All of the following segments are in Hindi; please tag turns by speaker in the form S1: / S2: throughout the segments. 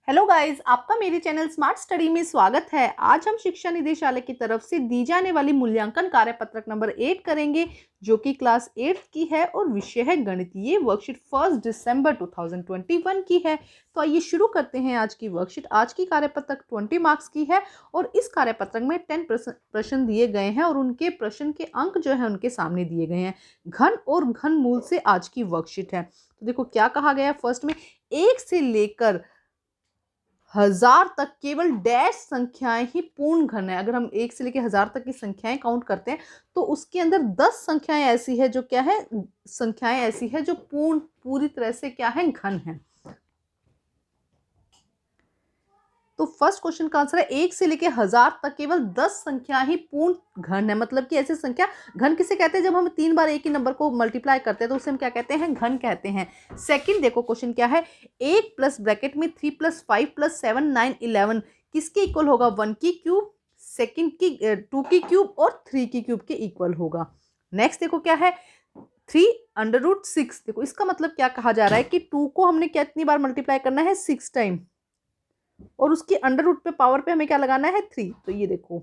S1: हेलो गाइस, आपका मेरे चैनल स्मार्ट स्टडी में स्वागत है। आज हम शिक्षा निदेशालय की तरफ से दी जाने वाली मूल्यांकन कार्य पत्रक नंबर 8 करेंगे, जो कि क्लास 8 की है और विषय है गणित। ये वर्कशीट 1 दिसंबर 2021 की है। तो आइए शुरू करते हैं आज की वर्कशीट। आज की कार्यपत्रक 20 मार्क्स की है और इस कार्यपत्रक में 10 प्रश्न दिए गए हैं और उनके प्रश्न के अंक जो है उनके सामने दिए गए हैं। घन और घन मूल से आज की वर्कशीट है। तो देखो क्या कहा गया है। फर्स्ट में 1 से लेकर 1000 तक केवल डैश संख्याएं ही पूर्ण घन है। अगर हम 1 से लेकर 1000 तक की संख्याएं काउंट करते हैं तो उसके अंदर 10 संख्याएं ऐसी है जो क्या है, संख्याएं ऐसी है जो पूरी तरह से क्या है, घन है। तो फर्स्ट क्वेश्चन का आंसर है 1 से लेकर 1000 तक केवल 10 संख्या ही पूर्ण घन है। मतलब कि ऐसी संख्या, घन किसे कहते हैं, जब हम 3 बार एक ही नंबर को मल्टीप्लाई करते हैं तो उसे हम क्या कहते हैं, घन कहते हैं। सेकंड देखो क्वेश्चन क्या है, 1 प्लस ब्रैकेट में 3 प्लस 5 प्लस 7 9 11 किसके इक्वल होगा, 1 की क्यूब, सेकंड की 2 की क्यूब और 3 की क्यूब के इक्वल होगा। नेक्स्ट देखो क्या है, 3√6। देखो इसका मतलब क्या कहा जा रहा है कि 2 को हमने कितनी बार मल्टीप्लाई करना है, 6 टाइम, और उसके अंडर रूट पे पावर पे हमें क्या लगाना है, 3। तो ये देखो,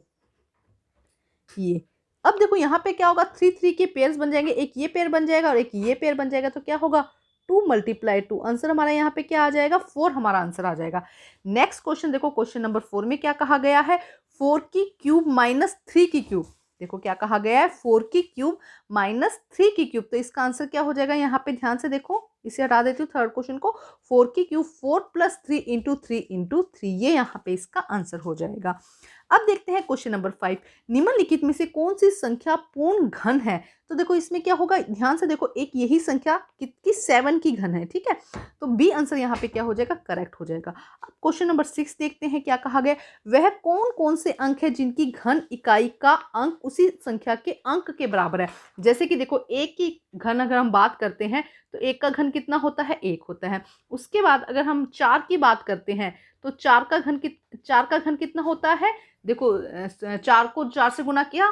S1: ये अब देखो यहाँ पे क्या होगा, 3 के पेयर्स बन जाएंगे, एक ये पेयर बन जाएगा और एक ये पेयर बन जाएगा। तो क्या होगा, 2 × 2। आंसर हमारा यहाँ पे क्या आ जाएगा, 4 हमारा आंसर आ जाएगा। नेक्स्ट क्वेश्चन देखो, क्वेश्चन नंबर 4 में क्या कहा गया है, 4 की क्यूब माइनस 3 की क्यूब। देखो क्या कहा गया है, 4 की क्यूब माइनस 3 की क्यूब। तो इसका आंसर क्या हो जाएगा, यहाँ पे ध्यान से देखो, इसे हटा देती हूँ थर्ड क्वेश्चन को। 4 की क्यूब 4 + 3 × 3 × 3, ये यहाँ पे इसका आंसर हो जाएगा। अब देखते हैं क्वेश्चन नंबर 5, निम्नलिखित में से कौन सी संख्या पूर्ण घन है। तो देखो इसमें क्या होगा, ध्यान से देखो, एक यही संख्या कितनी, 7 की घन है, ठीक है। तो बी आंसर यहाँ पे क्या हो जाएगा, करेक्ट हो जाएगा। अब क्वेश्चन नंबर 6 देखते हैं क्या कहा गया, वह कौन कौन से अंक है जिनकी घन इकाई का अंक उसी संख्या के अंक के बराबर है। जैसे कि देखो, एक की घन अगर हम बात करते हैं तो एक का घन कितना होता है, 1 होता है। उसके बाद अगर हम 4 की बात करते हैं तो 4 का घन कितना होता है। देखो 4 को 4 से गुना किया,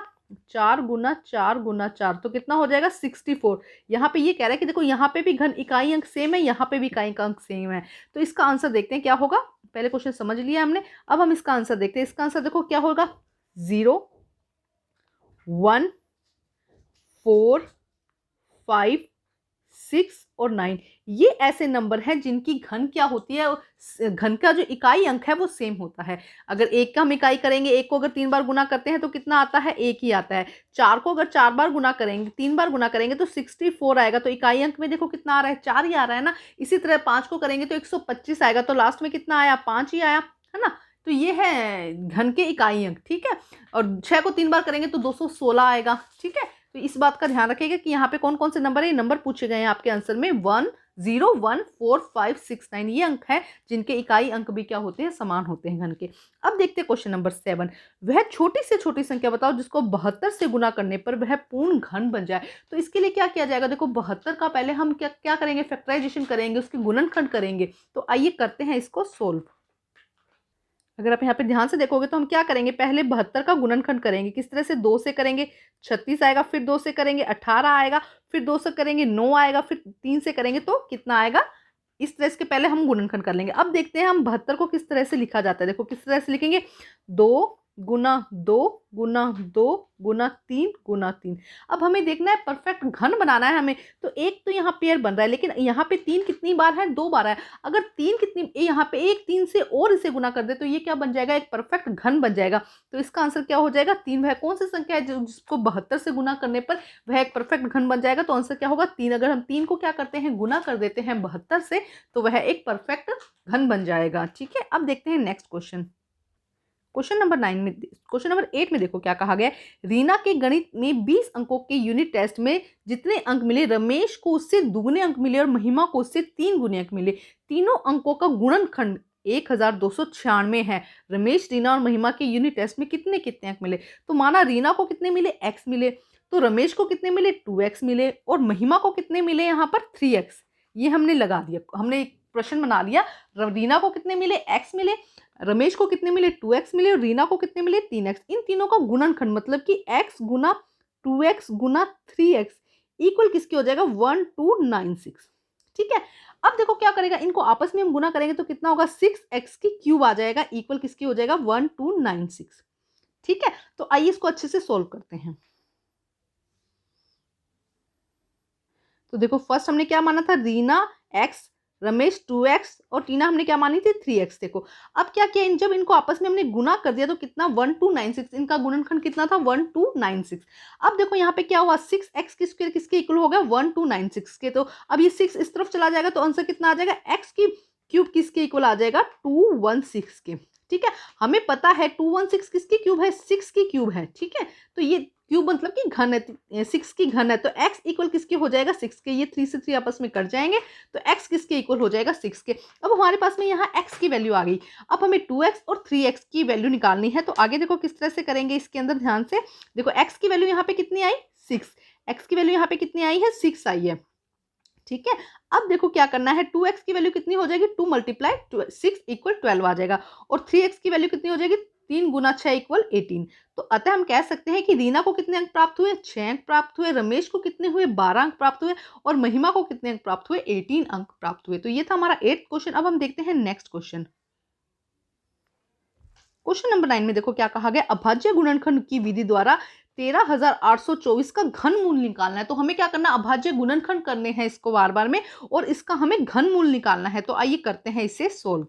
S1: 4 × 4 × 4 तो कितना हो जाएगा, 64। यहाँ पे ये कह रहा है कि देखो यहाँ पे भी घन इकाई अंक सेम है, यहाँ पे भी इकाई का अंक सेम है। तो इसका आंसर देखते हैं क्या होगा। पहले क्वेश्चन समझ लिया हमने, अब हम इसका आंसर देखते हैं। इसका आंसर देखो क्या होगा, 0 1 4 5 6 और 9, ये ऐसे नंबर हैं जिनकी घन क्या होती है, घन का जो इकाई अंक है वो सेम होता है। अगर एक का हम इकाई करेंगे, एक को अगर 3 बार गुना करते हैं तो कितना आता है, 1 ही आता है। 4 को अगर 4 बार गुना करेंगे, 3 बार गुना करेंगे तो 64 आएगा। तो इकाई अंक में देखो कितना आ रहा है, 4 ही आ रहा है ना। इसी तरह 5 को करेंगे तो 125 आएगा। तो लास्ट में कितना आया, 5 ही आया, है ना। तो ये है घन के इकाई अंक, ठीक है। और 6 को 3 बार करेंगे तो 216 आएगा, ठीक है। तो इस बात का ध्यान रखिएगा कि यहाँ पे कौन कौन से नंबर है, ये नंबर पूछे गए हैं आपके आंसर में। 1 0 1 4 5 6 9 ये अंक है जिनके इकाई अंक भी क्या होते हैं, समान होते हैं घन के। अब देखते हैं क्वेश्चन नंबर 7, वह छोटी से छोटी संख्या बताओ जिसको 72 से गुना करने पर वह पूर्ण घन बन जाए। तो इसके लिए क्या किया जाएगा, देखो 72 का पहले हम क्या करेंगे, फैक्टराइजेशन करेंगे, उसके गुणनखंड करेंगे। तो आइए करते हैं इसको सोल्व। अगर आप यहाँ पे ध्यान से देखोगे तो हम क्या करेंगे, पहले 72 का गुणनखंड करेंगे। किस तरह से, 2 से करेंगे 36 आएगा, फिर 2 से करेंगे 18 आएगा, फिर 2 से करेंगे 9 आएगा, फिर 3 से करेंगे तो कितना आएगा। इस तरह से पहले हम गुणनखंड कर लेंगे। अब देखते हैं हम 72 को किस तरह से लिखा जाता है। देखो किस तरह से लिखेंगे, 2 × 2 × 2 × 3 × 3। अब हमें देखना है, परफेक्ट घन बनाना है हमें। तो एक तो यहाँ पेयर बन रहा है, लेकिन यहाँ पे 3 कितनी बार है, 2 बार है। अगर 3 कितनी, यहाँ पे 1 3 से और इसे गुना कर दे तो ये क्या बन जाएगा, एक परफेक्ट घन बन जाएगा। तो इसका आंसर क्या हो जाएगा, 3। वह कौन सी संख्या है जिसको 72 से गुना करने पर वह एक परफेक्ट घन बन जाएगा। तो आंसर क्या होगा, 3। अगर हम 3 को क्या करते हैं, गुना कर देते हैं 72 से, तो वह एक परफेक्ट घन बन जाएगा, ठीक है। अब देखते हैं नेक्स्ट क्वेश्चन। क्वेश्चन नंबर 8 में देखो क्या कहा गया है, रीना के गणित में 20 अंकों के यूनिट टेस्ट में जितने अंक मिले, रमेश को उससे दुगने अंक मिले और महिमा को उससे 3 गुने अंक मिले। तीनों अंकों का गुणनखंड 1296 है। रमेश, रीना और महिमा के यूनिट टेस्ट में कितने कितने अंक मिले। तो माना रीना को कितने मिले, x मिले, तो रमेश को कितने मिले, 2x मिले, और महिमा को कितने मिले, यहाँ पर 3x। ये हमने लगा दिया, हमने एक प्रश्न बना लिया। रीना को कितने मिले, x मिले, रमेश को कितने मिले, 2x मिले, और रीना को कितने मिले, 3x। इन तीनों का गुणनखंड मतलब कि x × 2x × 3x इक्वल किसके हो जाएगा, 1296, ठीक है। अब देखो क्या करेगा, इनको आपस में हम गुना करेंगे तो कितना होगा, 6x की क्यूब आ जाएगा, इक्वल किसकी हो जाएगा, 1296। ठीक है, तो आइए इसको अच्छे से सोल्व करते हैं। तो देखो फर्स्ट हमने क्या माना था, रीना x, रमेश 2x और टीना हमने क्या मानी थी, 3x। देखो अब क्या किया, जब इनको आपस में हमने गुना कर दिया तो कितना, 1296, इनका गुणनखंड कितना था, 1296। अब देखो यहाँ पे क्या हुआ, 6x की स्क्वायर किसके इक्वल हो गया, 1296 के। तो अब ये 6 इस तरफ चला जाएगा तो आंसर कितना आ जाएगा, x की क्यूब किसके इक्वल आ जाएगा, 216 के। ठीक है, हमें पता है 216 किसकी क्यूब है, 6 की क्यूब है। ठीक है, तो ये क्यूब मतलब कि घन है, 6 की घन है, तो x इक्वल किसके हो जाएगा, 6 के। ये 3 से 3 आपस में कट जाएंगे तो x किसके इक्वल हो जाएगा, 6 के। अब हमारे पास में यहाँ x की वैल्यू आ गई। अब हमें 2x और 3x की वैल्यू निकालनी है। तो आगे देखो किस तरह से करेंगे, इसके अंदर ध्यान से देखो, x की वैल्यू यहाँ पे कितनी आई, 6। x की वैल्यू यहाँ पे कितनी आई है, 6 आई है। ठीक है, अब देखो क्या करना है, 2x की वैल्यू कितनी हो जाएगी, 2 × 6 इक्वल 12 आ जाएगा। और 3x की वैल्यू कितनी हो जाएगी, 3 × 6 इक्वल 18। तो अतः हम कह सकते हैं कि रीना को कितने अंक प्राप्त हुए, 6 अंक प्राप्त हुए, रमेश को कितने हुए, 12 अंक प्राप्त हुए, और महिमा को कितने अंक प्राप्त हुए, 18 अंक प्राप्त हुए। तो ये था हमारा 8th क्वेश्चन। अब हम देखते हैं नेक्स्ट क्वेश्चन। क्वेश्चन नंबर 9 में देखो क्या कहा गया, अभाज्य गुणनखंड की विधि द्वारा 13,824 का घन मूल निकालना है। तो हमें क्या करना, अभाज्य गुणनखंड करने हैं इसको बार बार में, और इसका हमें घन मूल निकालना है। तो आइए करते हैं इसे सोल्व।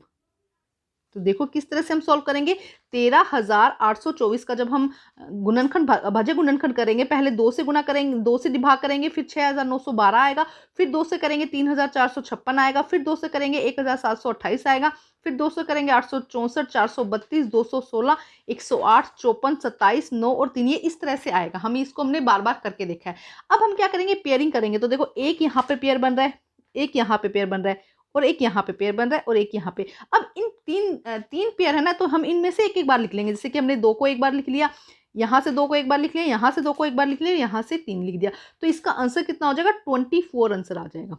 S1: तो देखो किस तरह से हम सॉल्व करेंगे, 13,824 का जब हम गुणनखंड अभाज्य गुणनखंड करेंगे, पहले 2 से गुना करेंगे, 2 से भाग करेंगे, फिर 6,912 आएगा, फिर 2 से करेंगे 3,456 आएगा, फिर 2 से करेंगे 1,728 आएगा, फिर 2 से करेंगे 864, 432, 216, 108, 54, 27, 9 और 3, ये इस तरह से आएगा। हम इसको हमने बार बार करके देखा है। अब हम क्या करेंगे, पेयरिंग करेंगे। तो देखो एक यहाँ पे पेयर बन रहा है, एक यहाँ पे पेयर बन रहा है, और एक यहाँ पे पेयर बन रहा है, और एक यहाँ पे। अब इन तीन पेयर है ना, तो हम इनमें से एक एक बार लिख लेंगे। जैसे कि हमने 2 को एक बार लिख लिया, यहाँ से 2 को एक बार लिख लिया, यहाँ से 2 को एक बार लिख लिया, यहाँ से 3 लिख दिया। तो इसका आंसर कितना हो जाएगा, 24 आंसर आ जाएगा।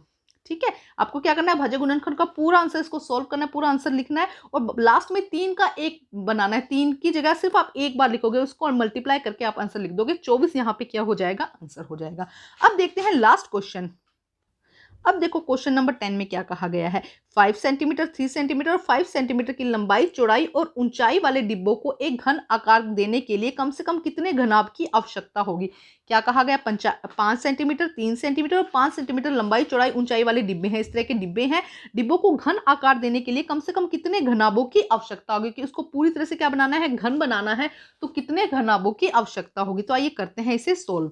S1: ठीक है, आपको क्या करना है, भाज्य गुणनखंड का पूरा आंसर इसको सोल्व करना है, पूरा आंसर लिखना है, और लास्ट में 3 का 1 बनाना है। 3 की जगह सिर्फ आप एक बार लिखोगे उसको, और मल्टीप्लाई करके आप आंसर लिख दोगे। 24 यहाँ पे क्या हो जाएगा, आंसर हो जाएगा। अब देखते हैं लास्ट क्वेश्चन। अब देखो क्वेश्चन नंबर 10 में क्या कहा गया है, 5 सेंटीमीटर, 3 सेंटीमीटर और 5 सेंटीमीटर की लंबाई, चौड़ाई और ऊंचाई वाले डिब्बों को एक घन आकार देने के लिए कम से कम कितने घनाभ की आवश्यकता होगी। क्या कहा गया, 5 सेंटीमीटर, 3 सेंटीमीटर और 5 सेंटीमीटर लंबाई, चौड़ाई, ऊंचाई वाले डिब्बे हैं। इस तरह के डिब्बे हैं, डिब्बों को घन आकार देने के लिए कम से कम कितने घनाभों की आवश्यकता होगी, कि उसको पूरी तरह से क्या बनाना है, घन बनाना है, तो कितने घनाभों की आवश्यकता होगी। तो आइए करते हैं इसे सोल्व।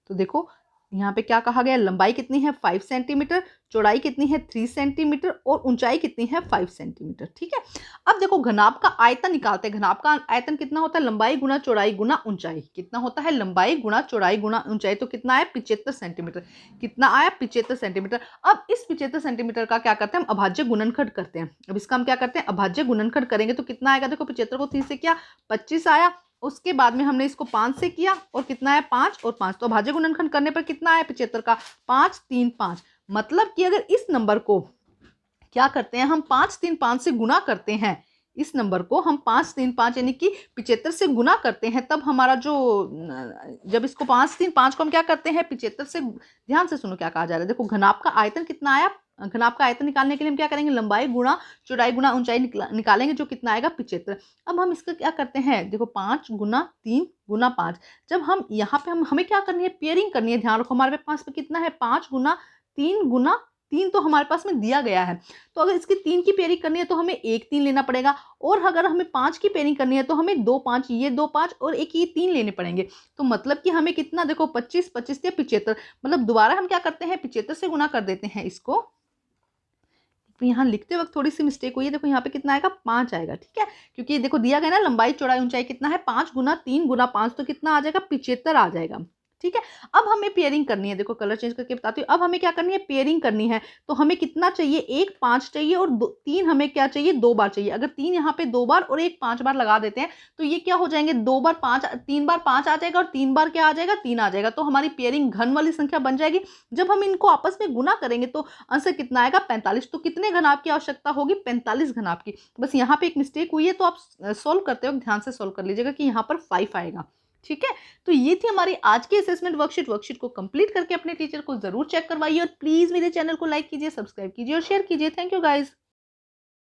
S1: तो देखो यहाँ पे क्या कहा गया, लंबाई कितनी है, 5 सेंटीमीटर, चौड़ाई कितनी है, 3 सेंटीमीटर, और ऊंचाई कितनी है, 5 सेंटीमीटर। ठीक है, अब देखो घनाभ का आयतन निकालते हैं। घनाभ का आयतन कितना होता है, लंबाई गुना चौड़ाई गुना ऊंचाई। कितना होता है, लंबाई गुना चौड़ाई गुना ऊंचाई। तो कितना आया, 75 सेंटीमीटर। कितना आया, 75 सेंटीमीटर। अब इस 75 सेंटीमीटर का क्या करते हैं, हम अभाज्य गुणनखंड करते हैं। अब इसका हम क्या करते हैं, अभाज्य गुणनखंड करेंगे तो कितना आएगा, देखो 75 को 3 से किया, 25 आया। उसके बाद में हमने इसको 5 से किया, और कितना है, 5 और 5। तो अभाज्य गुणनखंड करने पर कितना आया, 75 का 5, 3, 5। मतलब कि अगर इस नंबर को क्या करते हैं, हम 5, 3, 5 से गुना करते हैं, इस नंबर को हम 5, 3, 5 यानी कि 75 से गुना करते हैं, तब हमारा जो, जब इसको 5, 3, 5 को हम क्या करते हैं, 75 से, ध्यान से सुनो क्या कहा जा रहा है। देखो घनाभ का आयतन कितना आया, घनाभ का आयतन निकालने के लिए हम क्या करेंगे, लंबाई गुणा चौड़ाई गुणा ऊंचाई निकालेंगे, जो कितना आएगा, 75। अब हम इसका क्या करते हैं, देखो 5 × 3 × 5। जब हम यहाँ पे हमें क्या करनी है, पेयरिंग करनी है। ध्यान रखो हमारे पास में कितना है, 5 × 3 × 3 तो हमारे पास में दिया गया है। तो अगर इसकी 3 की पेयरिंग करनी है तो हमें 1 3 लेना पड़ेगा, और अगर हमें 5 की पेयरिंग करनी है तो हमें 2 5, ये 2 5 और एक ये 3 लेने पड़ेंगे। तो मतलब कि हमें कितना, देखो 25 25 या 75, मतलब दोबारा हम क्या करते हैं, 75 से गुना कर देते हैं इसको। यहाँ लिखते वक्त थोड़ी सी मिस्टेक हुई है, देखो यहाँ पे कितना आएगा, 5 आएगा। ठीक है, क्योंकि देखो दिया गया ना, लंबाई चौड़ाई ऊंचाई कितना है, 5 × 3 × 5, तो कितना आ जाएगा, 75 आ जाएगा। ठीक है, अब हमें पेयरिंग करनी है। देखो कलर चेंज करके बताती हूँ। अब हमें क्या करनी है, पेयरिंग करनी है। तो हमें कितना चाहिए, 1 5 चाहिए, और 3 हमें क्या चाहिए, 2 बार चाहिए। अगर 3 यहाँ पे 2 बार और 1 5 बार लगा देते हैं तो ये क्या हो जाएंगे, 2 बार 5, 3 बार 5 आ जाएगा, और 3 बार क्या आ जाएगा, 3 आ जाएगा। तो हमारी पेयरिंग घन वाली संख्या बन जाएगी। जब हम इनको आपस में गुना करेंगे तो आंसर कितना आएगा, 45। तो कितने घनाभ की आवश्यकता होगी, 45 घनाभ की। बस यहाँ पे एक मिस्टेक हुई है, तो आप सोल्व करते हो ध्यान से सोल्व कर लीजिएगा कि यहाँ पर 5 आएगा। ठीक है, तो ये थी हमारी आज की असेसमेंट वर्कशीट। वर्कशीट को कंप्लीट करके अपने टीचर को जरूर चेक करवाइए और प्लीज मेरे चैनल को लाइक कीजिए, सब्सक्राइब कीजिए और शेयर कीजिए। Thank you guys.